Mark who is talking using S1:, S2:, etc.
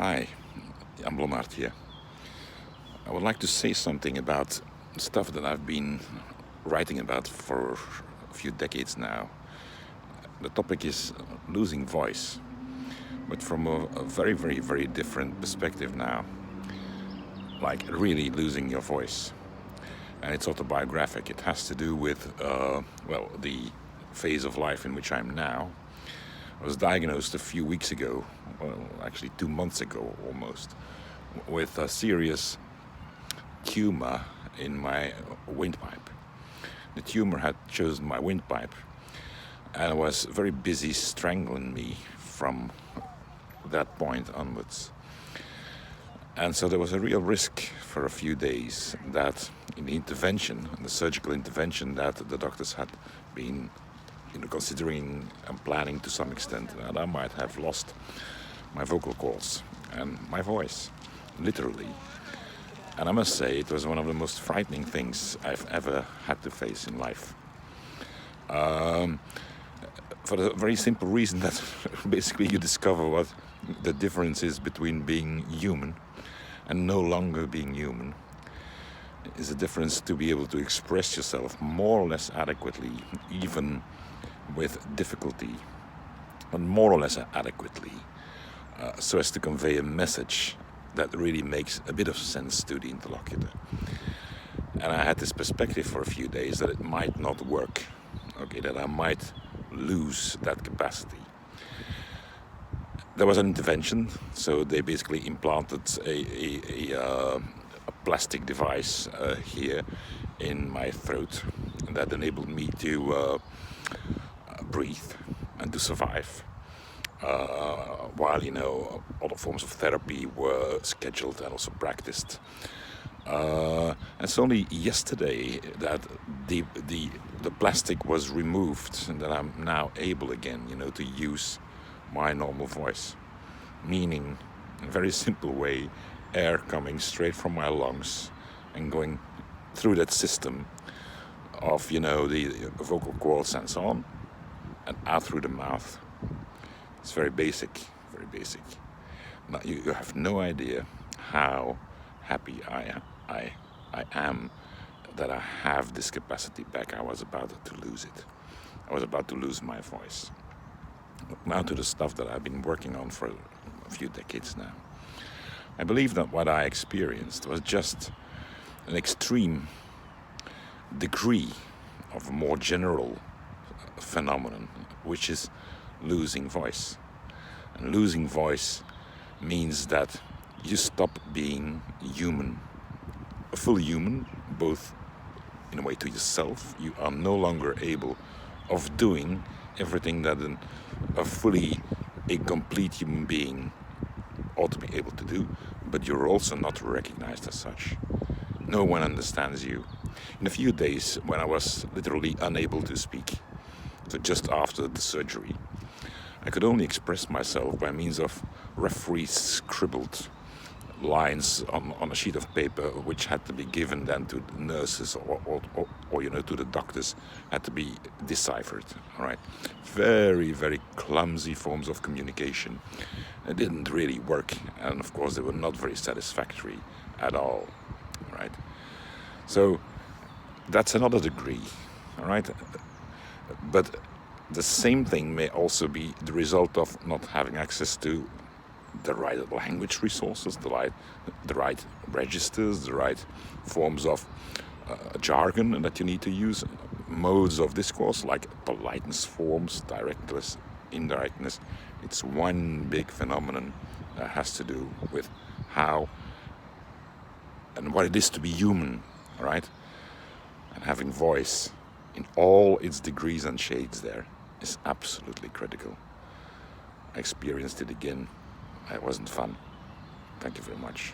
S1: Hi, I'm Blommaert here. I would like to say something about stuff that I've been writing about for a few decades now. The topic is losing voice, but from a very, very, very different perspective now. Like really losing your voice. And it's autobiographic. It has to do with, the phase of life in which I'm now. I was diagnosed a few weeks ago, well, actually 2 months ago almost, with a serious tumor in my windpipe. The tumor had chosen my windpipe and was very busy strangling me from that point onwards. And so there was a real risk for a few days that in the surgical intervention that the doctors had been considering and planning to some extent, that I might have lost my vocal cords and my voice, literally. And I must say, it was one of the most frightening things I've ever had to face in life. For the very simple reason that basically you discover what the difference is between being human and no longer being human. Is a difference to be able to express yourself more or less adequately, even with difficulty, but more or less adequately, so as to convey a message that really makes a bit of sense to the interlocutor. And I had this perspective for a few days that it might not work, that I might lose that capacity. There was an intervention, so they basically implanted a plastic device here in my throat that enabled me to breathe and to survive, while other forms of therapy were scheduled and also practiced. And it's only yesterday that the plastic was removed and that I'm now able again, to use my normal voice. Meaning, in a very simple way, air coming straight from my lungs and going through that system of, the vocal cords and so on, and out through the mouth. It's very basic, very basic. Now, you have no idea how happy I am that I have this capacity back. I was about to lose it. I was about to lose my voice. Now to the stuff that I've been working on for a few decades now. I believe that what I experienced was just an extreme degree of a more general phenomenon, which is losing voice. And losing voice means that you stop being human, a full human, both in a way to yourself. You are no longer able of doing everything that a complete human being ought to be able to do, but you're also not recognized as such. No one understands you. In a few days, when I was literally unable to speak, so just after the surgery, I could only express myself by means of referee scribbled lines on a sheet of paper, which had to be given then to the nurses or to the doctors, had to be deciphered. All right, very, very clumsy forms of communication. It didn't really work, and of course they were not very satisfactory at all. All right, so that's another degree. All right, but the same thing may also be the result of not having access to the right language resources, the right registers, the right forms of jargon that you need to use, modes of discourse like politeness forms, directness, indirectness. It's one big phenomenon that has to do with how and what it is to be human, right? And having voice in all its degrees and shades there is absolutely critical. I experienced it again. It wasn't fun. Thank you very much.